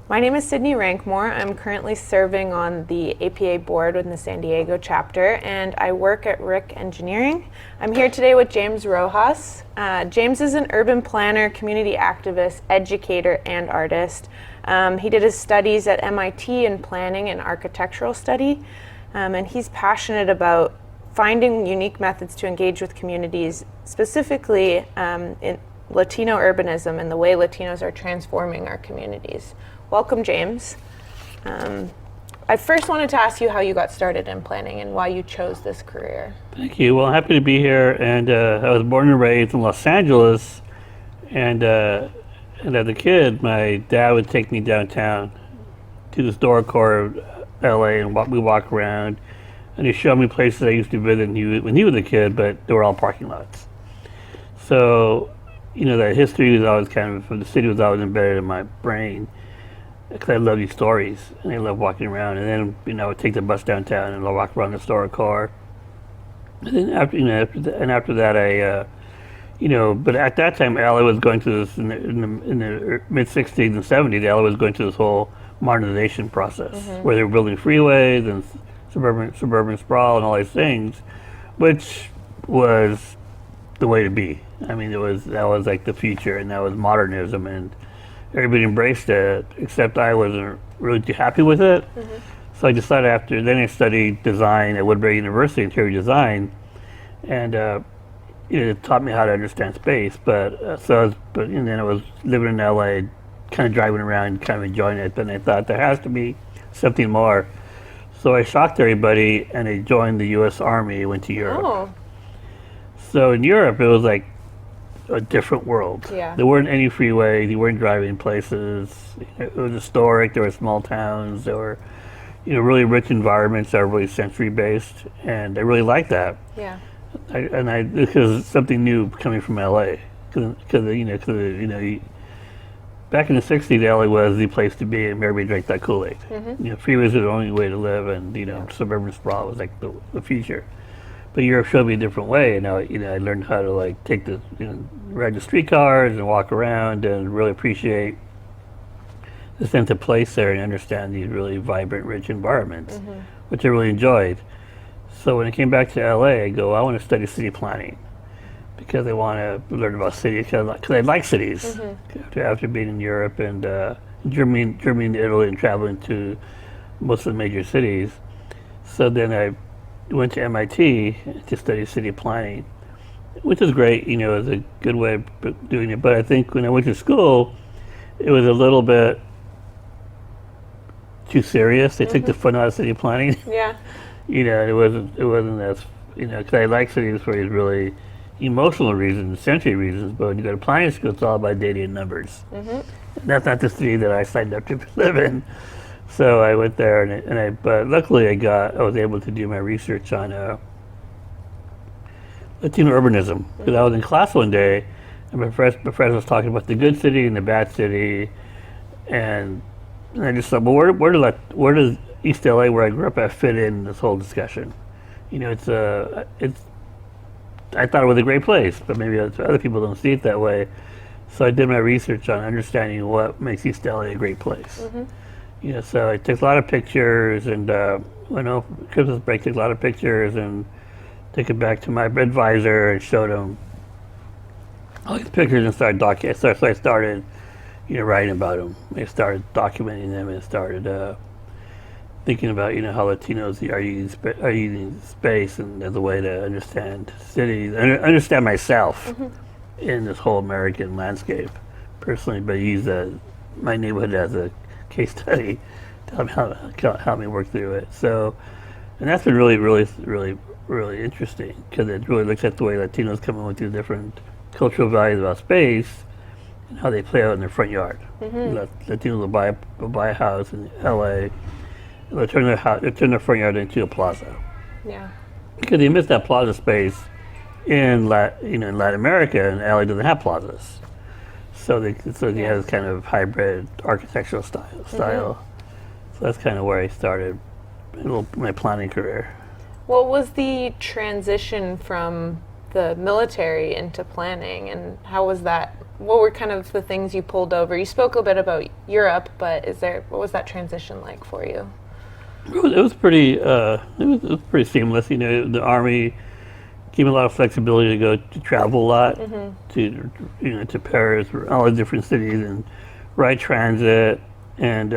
My name is Sydney Rankmore. I'm currently serving on the APA board in the San Diego chapter, and I work at RIC Engineering. I'm here today with James Rojas. James is an urban planner, community activist, educator, and artist. He did his studies at MIT in planning and architectural study, and he's passionate about finding unique methods to engage with communities, specifically in Latino urbanism and the way Latinos are transforming our communities. Welcome, James. I first wanted to ask you how you got started in planning and why you chose this career. Thank you. Well, happy to be here. And I was born and raised in Los Angeles. And as a kid, my dad would take me downtown to the historical of LA, and we walk around. And he'd show me places I used to visit when he was a kid, but they were all parking lots. So, that history was always the city was always embedded in my brain. Because I love these stories, and I love walking around. And then, I would take the bus downtown, and I'll walk around the historic car. And then after that, I, but at that time, LA was going through this in the mid '60s and '70s. LA was going through this whole modernization process, where they were building freeways and suburban sprawl and all these things, which was the way to be. I mean, that was like the future, and that was modernism, and everybody embraced it, except I wasn't really too happy with it. So I decided then I studied design at Woodbury University, interior design, and it taught me how to understand space. And then I was living in LA, kind of driving around, kind of enjoying it. Then I thought there has to be something more. So I shocked everybody, and I joined the U.S. Army, went to Europe. Oh. So in Europe, it was like a different world. Yeah. There weren't any freeways. You weren't driving places. It was historic. There were small towns. There were, really rich environments that were really sensory based, and I really liked that. Yeah. Because something new coming from LA. Because back in the '60s, LA was the place to be, and everybody drank that Kool-Aid. Freeways were the only way to live, and suburban sprawl was like the future. But Europe showed me a different way, and I learned how to take ride the streetcars and walk around and really appreciate the sense of place there and understand these really vibrant, rich environments, which I really enjoyed. So when I came back to LA, I go, I want to study city planning because I want to learn about cities because I like cities. After being in Europe and Germany and Italy and traveling to most of the major cities, so then I went to MIT to study city planning, which is great, it was a good way of doing it. But I think when I went to school, it was a little bit too serious. They took the fun out of city planning. Yeah. It wasn't as, because I like cities for these really emotional reasons, sensory reasons, but when you go to planning school, it's all about data and numbers. And that's not the city that I signed up to live in. So I went there, but luckily I was able to do my research on Latino urbanism. Because I was in class one day, and my professor was talking about the good city and the bad city, and I just thought, well, where does East LA, where I grew up, fit in this whole discussion? I thought it was a great place, but maybe other people don't see it that way. So I did my research on understanding what makes East LA a great place. So I took a lot of pictures, and went over Christmas break, took a lot of pictures, and took it back to my advisor and showed him all these pictures and started documenting. So I started, writing about them. I started documenting them and started thinking about, how Latinos are using space and as a way to understand cities, understand myself in this whole American landscape personally, but use my neighborhood as a case study to help me work through it. So, and that's been really, really, really, really interesting because it really looks at the way Latinos come in with these different cultural values about space and how they play out in their front yard. Latinos will buy a house in LA, they'll turn their front yard into a plaza. Yeah. Because they miss that plaza space in Latin America, and LA doesn't have plazas. So they have this kind of hybrid architectural style. So that's kind of where I started my planning career. What was the transition from the military into planning, and how was that what were kind of the things you pulled over? You spoke a bit about Europe, but what was that transition like for you? It was pretty. It was pretty seamless. You know, the Army gave me a lot of flexibility to go to travel a lot, to to Paris, or all the different cities, and ride transit, and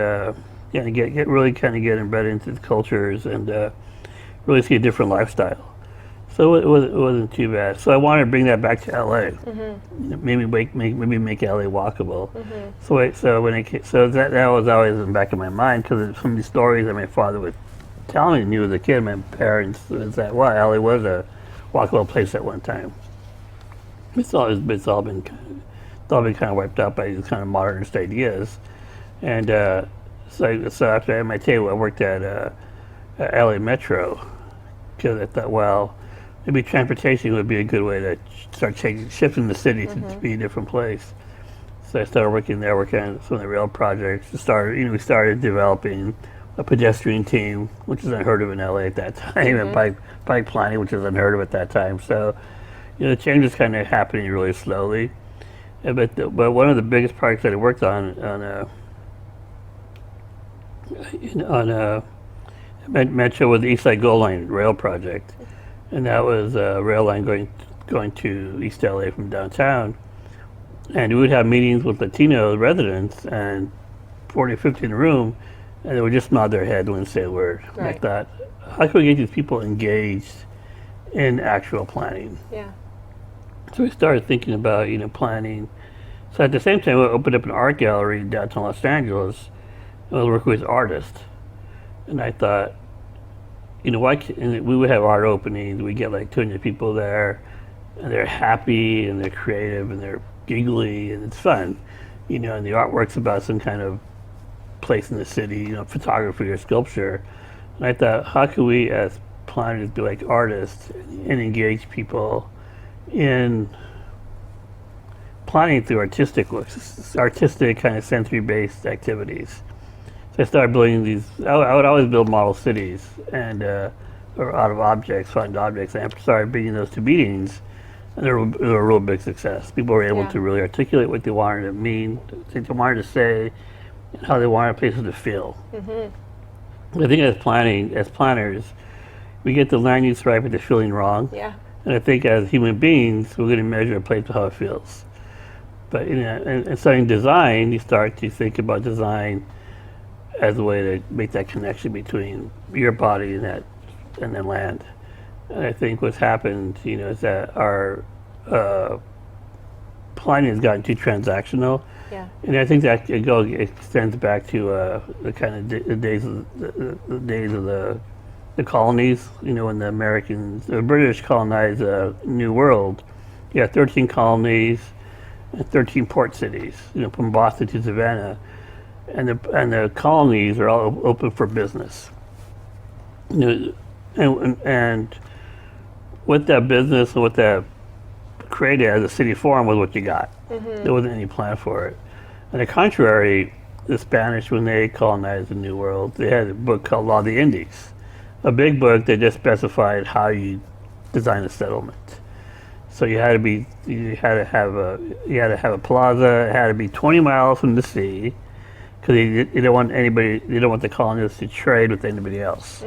get really kind of get embedded into the cultures and really see a different lifestyle. So it wasn't too bad. So I wanted to bring that back to LA. Maybe make LA walkable. So that was always in the back of my mind, because some of these stories that my father would tell me when he was a kid. My parents was that LA was a walkable place at one time. It's all been kind of wiped out by these kind of modernist ideas. And so after MIT, I worked at LA Metro, because I thought, well, maybe transportation would be a good way to start shifting the city to be a different place. So I started working there, working on some of the rail projects. We started developing a pedestrian team, which is unheard of in LA at that time, and bike planning, which is unheard of at that time. So, the change is kind of happening really slowly. But one of the biggest projects that I worked on Metro was the East Side Gold Line rail project, and that was a rail line going to East LA from downtown. And we would have meetings with Latino residents, and 40 or 50 in a room, and they would just nod their head, wouldn't say a word. Right. And I thought, how can we get these people engaged in actual planning? Yeah. So we started thinking about planning. So at the same time, we opened up an art gallery in downtown Los Angeles, and I was working with artists. And I thought, and we would have art openings. We get like 200 people there, and they're happy, and they're creative, and they're giggly, and it's fun. And the artwork's about some kind of place in the city, photography or sculpture. And I thought, how can we as planners be like artists and engage people in planning through artistic kind of sensory-based activities? So I started building these. I would always build model cities and or out of objects, find objects. And I started bringing those to meetings, and they were a real big success. People were able to really articulate what they wanted to mean, what they wanted to say, and how they wanted places to feel. I think as planners, we get the land use right, but the feeling wrong. Yeah. And I think as human beings, we're going to measure a place by how it feels. But in studying design, you start to think about design as a way to make that connection between your body and the land. And I think what's happened, is that our planning has gotten too transactional. Yeah. And I think that it extends back to the kind of the days of the colonies. When the British colonized the New World, you had 13 colonies and 13 port cities. From Boston to Savannah, and the colonies are all open for business. And with that business and what that created as a city forum was what you got. There wasn't any plan for it. On the contrary, the Spanish, when they colonized the New World, they had a book called Law of the Indies, a big book that just specified how you design a settlement. So you had to have a plaza. It had to be 20 miles from the sea, because they don't want the colonists to trade with anybody else.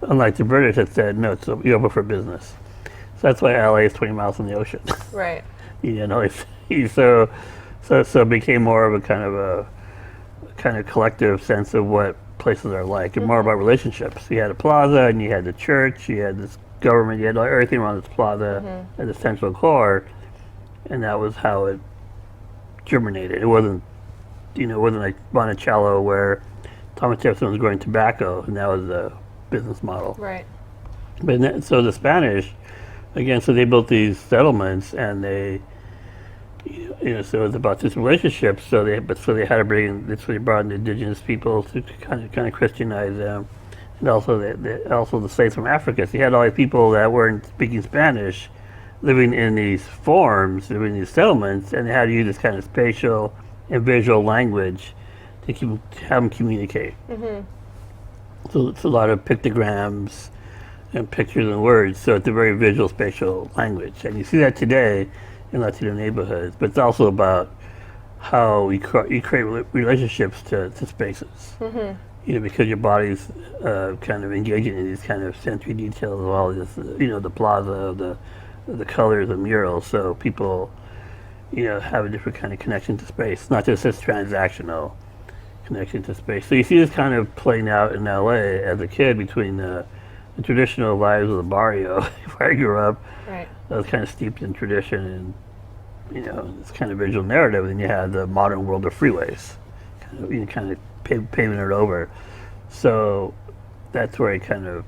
Unlike the British that said, no, you're open for business. So that's why LA is 20 miles from the ocean. Right. So it became more of a kind of collective sense of what places are like, and more about relationships. You had a plaza, and you had the church, you had this government, you had everything around this plaza as a central core, and that was how it germinated. It wasn't like Monticello, where Thomas Jefferson was growing tobacco, and that was the business model. Right. But so the Spanish, again, so they built these settlements, and they, so it was about this relationship. So they had to they brought in indigenous people to kind of Christianize them, and also the slaves from Africa. So you had all these people that weren't speaking Spanish, living in these forms, living in these settlements, and they had to use this kind of spatial and visual language to have them communicate. So it's a lot of pictograms and pictures and words. So it's a very visual spatial language, and you see that today in Latino neighborhoods, but it's also about how you create relationships to spaces. Because your body's kind of engaging in these kind of sensory details of all this, the plaza, the colors, the murals. So people, have a different kind of connection to space, not just this transactional connection to space. So you see this kind of playing out in LA as a kid between the traditional lives of the barrio, where I grew up. Right. I was kind of steeped in tradition and, this kind of visual narrative. And you had the modern world of freeways, kind of paving it over. So that's where I kind of,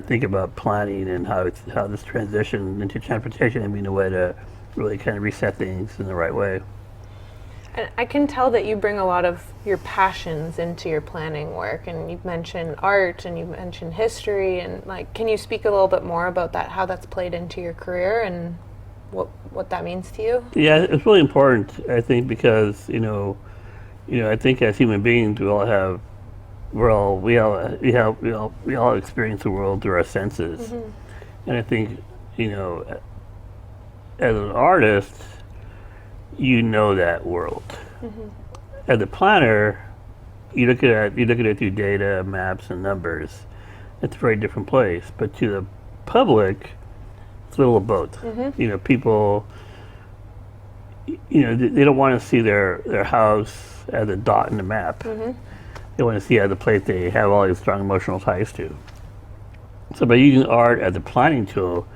think about planning and how this transition into transportation and being a way to really kind of reset things in the right way. And I can tell that you bring a lot of your passions into your planning work, and you've mentioned art and you've mentioned history, and can you speak a little bit more about that, how that's played into your career and what that means to you? Yeah, it's really important, I think, because I think as human beings we all experience the world through our senses, and I think as an artist, that world. As a planner, you look at it through data, maps, and numbers. It's a very different place. But to the public, it's a little of both. People, they don't want to see their house as a dot in the map. They want to see it as a place they have all these strong emotional ties to. So by using art as a planning tool,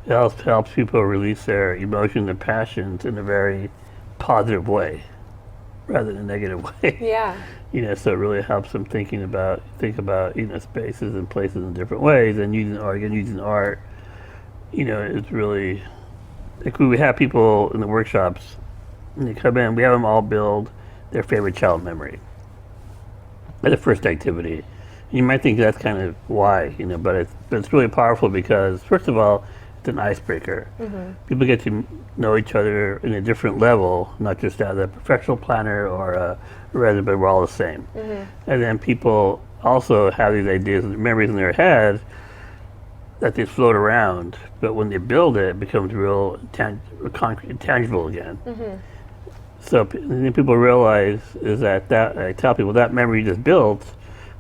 it helps people release their emotions and passions in a very positive way, rather than a negative way. Yeah. So it really helps them think about spaces and places in different ways, and using art. It's really like we have people in the workshops, and they come in. We have them all build their favorite child memory as the first activity. You might think that's kind of why, but it's really powerful because, first of all, it's an icebreaker. People get to know each other in a different level, not just as a professional planner or a resident, but we're all the same. And then people also have these ideas and memories in their head that they float around, but when they build it, it becomes real concrete, tangible again. So then people realize is that I tell people that memory you just built,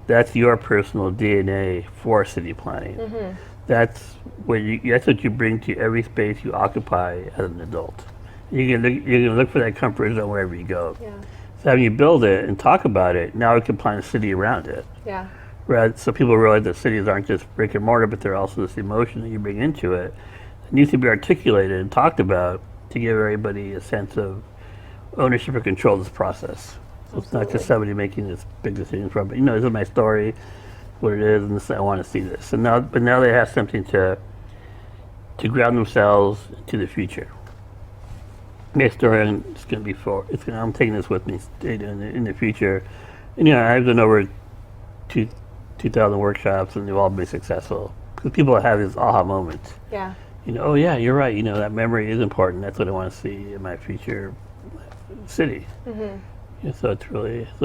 that's your personal DNA for city planning. That's what you bring to every space you occupy as an adult. You're gonna look for that comfort zone wherever you go. Yeah. So having you build it and talk about it, now we can plan a city around it. Yeah. Right. So people realize that cities aren't just brick and mortar, but they're also this emotion that you bring into it. It needs to be articulated and talked about to give everybody a sense of ownership or control of this process. So it's not just somebody making this big decision from it. This is my story, what it is, and I want to see this. And now they have something to ground themselves to the future. My story is going to be I'm taking this with me in the future. And I've done over 2,000 workshops, and they've all been successful because people have this aha moment. Yeah. Oh yeah, you're right. That memory is important. That's what I want to see in my future city. So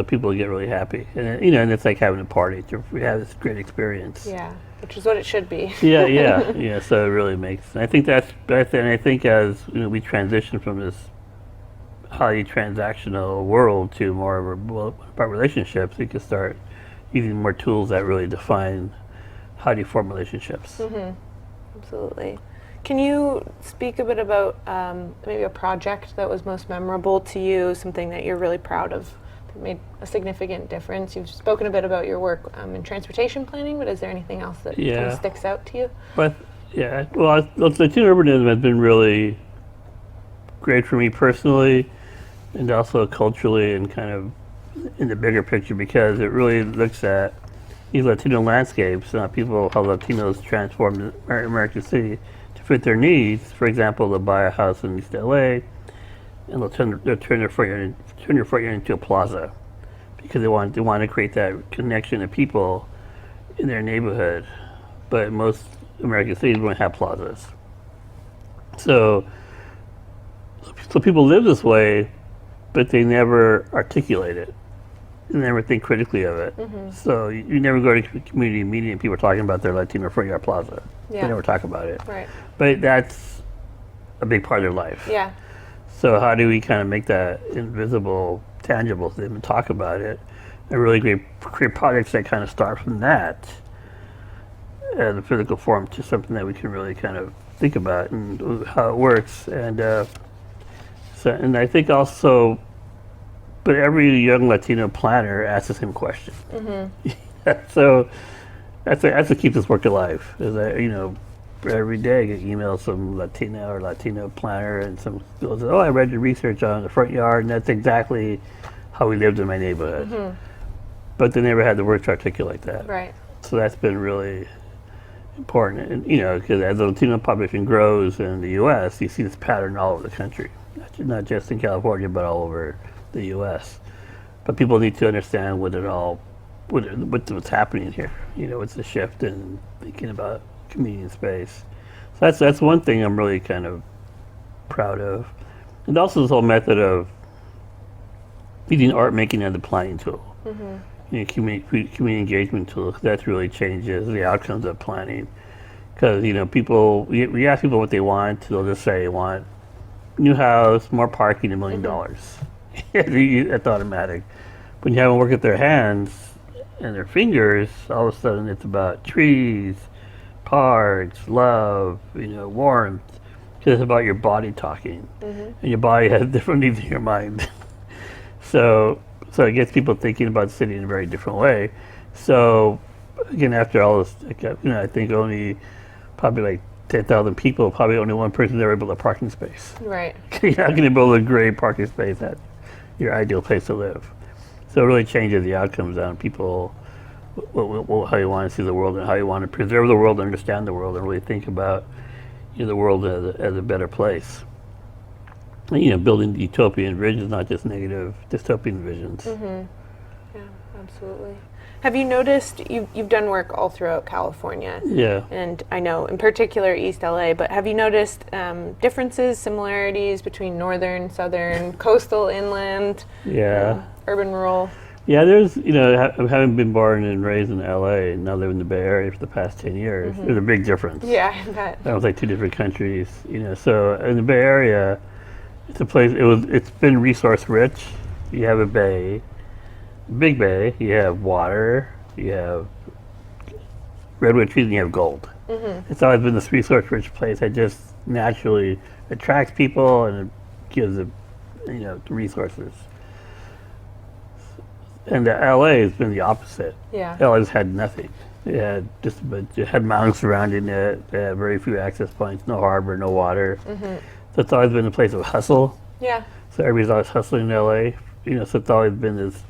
people get really happy, and and it's like having a party. We have this great experience. Yeah, which is what it should be. Yeah. So it really makes. I think and I think as we transition from this highly transactional world to more about relationships, we can start using more tools that really define how do you form relationships. Absolutely. Can you speak a bit about maybe a project that was most memorable to you, something that you're really proud of, that made a significant difference? You've spoken a bit about your work in transportation planning, but is there anything else that kind of sticks out to you? Well, Latino urbanism has been really great for me personally, and also culturally, and kind of in the bigger picture, because it really looks at these Latino landscapes, how Latinos transform American city to fit their needs. For example, they'll buy a house in East LA, and they'll turn their front yard into a plaza, because they want to create that connection of people in their neighborhood. But most American cities won't have plazas. So people live this way, but they never articulate it. They never think critically of it. So you never go to community meeting and people are talking about their Latino front yard plaza. Yeah. They never talk about it. Right. But that's a big part of their life. Yeah. So how do we kind of make that invisible, tangible to them and talk about it, and really create projects that kind of start from that as a physical form to something that we can really kind of think about and how it works. And and I think also, but every young Latino planner asks the same question. So that's to keep this work alive. Is that, every day I get emails from Latina or Latino planner, and some goes, "Oh, I read your research on the front yard, and that's exactly how we lived in my neighborhood." But they never had the words to articulate that. Right. So that's been really important, and because as the Latino population grows in the U.S., you see this pattern all over the country, not just in California, but all over the U.S. But people need to understand what's happening here. What's the shift in thinking about community and space. So that's one thing I'm really kind of proud of, and also this whole method of using art making as a planning tool. Community engagement tool. That really changes the outcomes of planning, because people, we ask people what they want, they'll just say, want new house, more parking, $1 million. That's automatic. When you have them work with their hands and their fingers, all of a sudden it's about trees, parks, love, warmth, because it's about your body talking, and your body has different needs than your mind. So it gets people thinking about the city in a very different way. So again, after all this, I think only probably like 10,000 people, probably only one person ever built a parking space. Right. You're not going to build a great parking space at your ideal place to live. So it really changes the outcomes on people, how you want to see the world and how you want to preserve the world, understand the world, and really think about the world as a better place. And, building utopian visions, not just negative dystopian visions. Yeah, absolutely. Have you noticed, you've done work all throughout California? Yeah. And I know in particular East LA, but have you noticed differences, similarities between northern, southern, coastal, inland, urban, rural? Yeah, there's, having been born and raised in LA and now live in the Bay Area for the past 10 years, there's a big difference. Yeah, I bet. That was like two different countries, so in the Bay Area, it's a place, it's been resource rich. You have a bay, big bay, you have water, you have redwood trees, and you have gold. It's always been this resource rich place that just naturally attracts people, and it gives the resources. And LA has been the opposite. Yeah. LA's had nothing. It had mountains surrounding it. It had very few access points, no harbor, no water. So it's always been a place of hustle. Yeah. So everybody's always hustling in LA. So it's always been this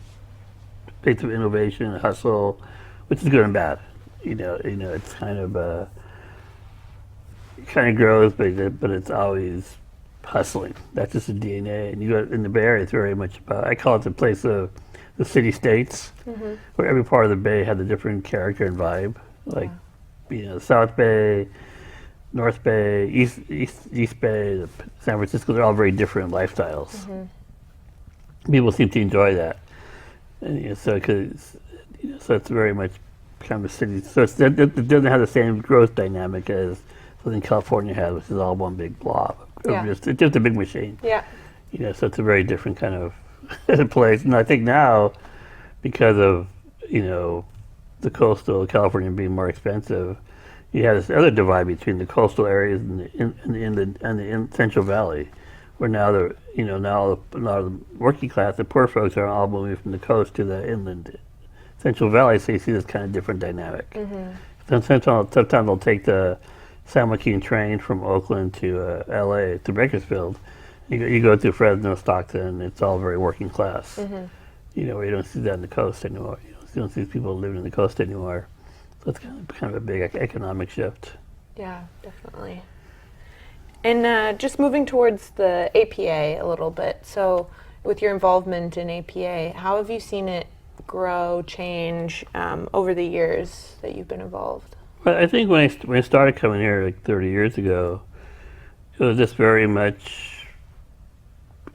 place of innovation and hustle, which is good and bad. It's kind of grows, but it's always hustling. That's just the DNA. And you go in the Bay Area, it's very much about, I call it the place of the city states, where every part of the Bay had a different character and vibe. Like, South Bay, North Bay, East Bay, San Francisco, they're all very different lifestyles. People seem to enjoy that. And so it's very much kind of a city. So it doesn't have the same growth dynamic as Southern California has, which is all one big blob. Yeah. It's just a big machine. Yeah. So it's a very different kind of place. And I think now, because of, the coastal California being more expensive, you have this other divide between the coastal areas and the Central Valley, where now a lot of the working class, the poor folks, are all moving from the coast to the inland Central Valley. So you see this kind of different dynamic. Sometimes they'll take the San Joaquin train from Oakland to LA to Bakersfield. You go through Fresno, Stockton, it's all very working class. Where you don't see that in the coast anymore. You don't see people living in the coast anymore. So it's kind of a big economic shift. Yeah, definitely. And just moving towards the APA a little bit. So with your involvement in APA, how have you seen it grow, change over the years that you've been involved? Well, I think when I started coming here like 30 years ago, it was just very much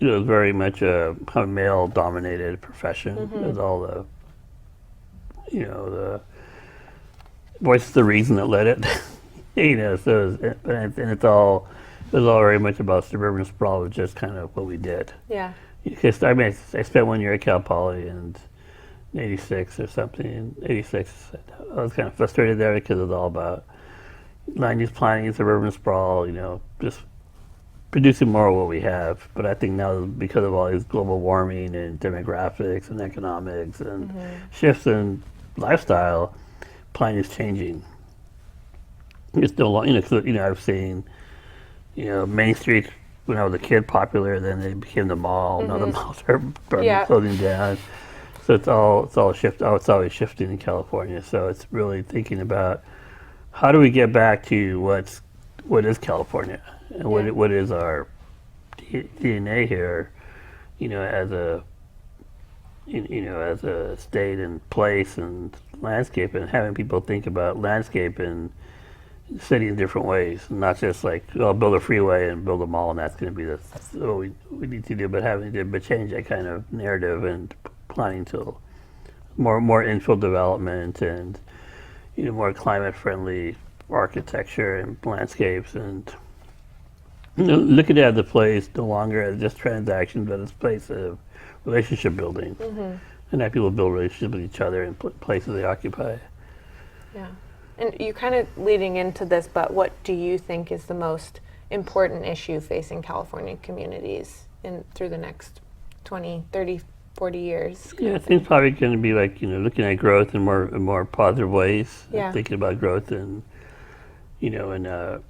a male-dominated profession. It was all the voice is the reason that led it. So and it's all it was all very much about suburban sprawl, was just kind of what we did. Yeah. Because I mean, I spent 1 year at Cal Poly in '86 or something. In '86, I was kind of frustrated there because it was all about land use planning, suburban sprawl. Just producing more of what we have. But I think now, because of all these global warming and demographics and economics and shifts in lifestyle, planning is changing. It's no longer, I've seen, Main Street when I was a kid popular, then they became the mall. Now the malls are closing down. So it's all shift. Oh, it's always shifting in California. So it's really thinking about how do we get back to what is California and what is our DNA here, as a state and place and landscape, and having people think about landscape and city in different ways, not just like, build a freeway and build a mall and that's going to be what we need to do, but change that kind of narrative and planning to more infill development and more climate friendly architecture and landscapes, and looking at the place no longer as just transactions, but as a place of relationship building, and that people build relationships with each other in places they occupy. Yeah. And you're kind of leading into this, but what do you think is the most important issue facing California communities through the next 20, 30, 40 years? Yeah, I think it's probably going to be like, looking at growth in more positive ways, thinking about growth in more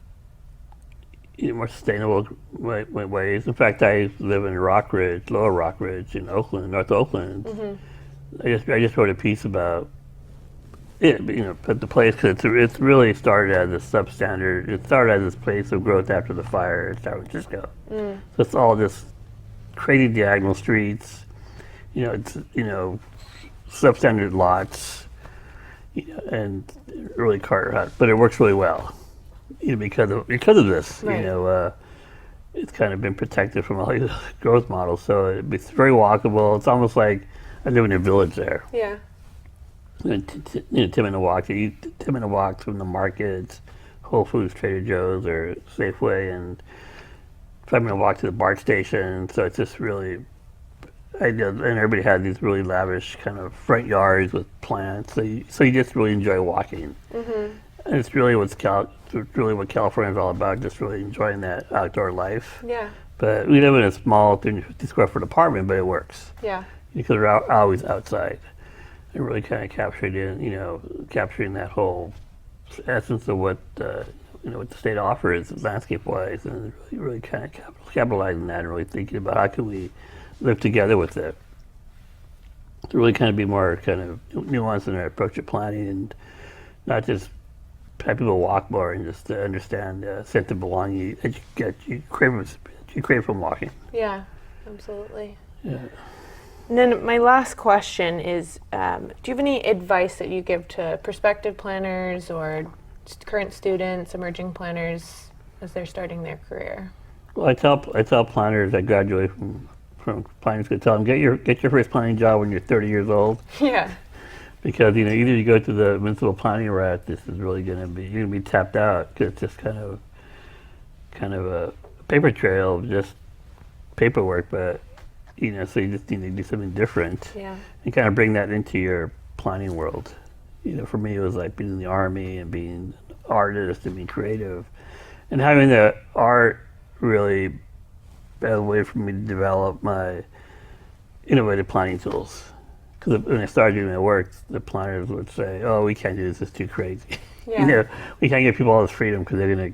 sustainable ways. In fact, I live in Lower Rockridge in Oakland, North Oakland. I just wrote a piece about the place, because it's really started as a substandard. It started as this place of growth after the fire in San Francisco. So it's all just crazy diagonal streets. It's substandard lots. And really car hot, but it works really well. Because of this. Right. It's kind of been protected from all these growth models, so it's very walkable. It's almost like I live in a village there. Yeah. And 10-minute walk from the markets, Whole Foods, Trader Joe's, or Safeway, and 5-minute walk to the BART station. So it's just really, and everybody had these really lavish kind of front yards with plants. So you just really enjoy walking. And it's really what California is all about, just really enjoying that outdoor life. Yeah. But we live in a small 350 square foot apartment, but it works. Yeah. Because we're always outside. And really kind of capturing that whole essence of what what the state offers landscape-wise, and really kind of capitalizing that and really thinking about how can we live together with it. To really kind of be more kind of nuanced in our approach to planning, and not just have people walk more, and just to understand the sense of belonging that you crave from walking. Yeah, absolutely. Yeah. And then my last question is, do you have any advice that you give to prospective planners or current students, emerging planners, as they're starting their career? Well, I tell planners that graduate from planning school, tell them get your first planning job when you're 30 years old. Yeah. Because either you go to the municipal planning route, this is really you're gonna be tapped out, because it's just kind of a paper trail of just paperwork, but so you just need to do something different. Yeah. And kind of bring that into your planning world. For me, it was like being in the Army and being an artist and being creative, and having the art really as a way for me to develop my innovative planning tools. Because when I started doing my work, the planners would say, "Oh, we can't do this; it's too crazy." Yeah. We can't give people all this freedom because they're gonna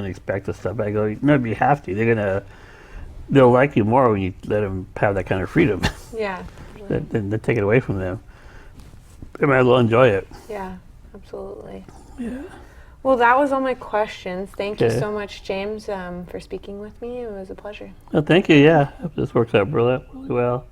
expect this stuff. I go, "No, you have to. They'll like you more when you let them have that kind of freedom. Yeah. Then take it away from them. They might as well enjoy it." Yeah, absolutely. Yeah. Well, that was all my questions. Thank you Okay. so much, James, for speaking with me. It was a pleasure. Well, thank you. Yeah, this works out really well.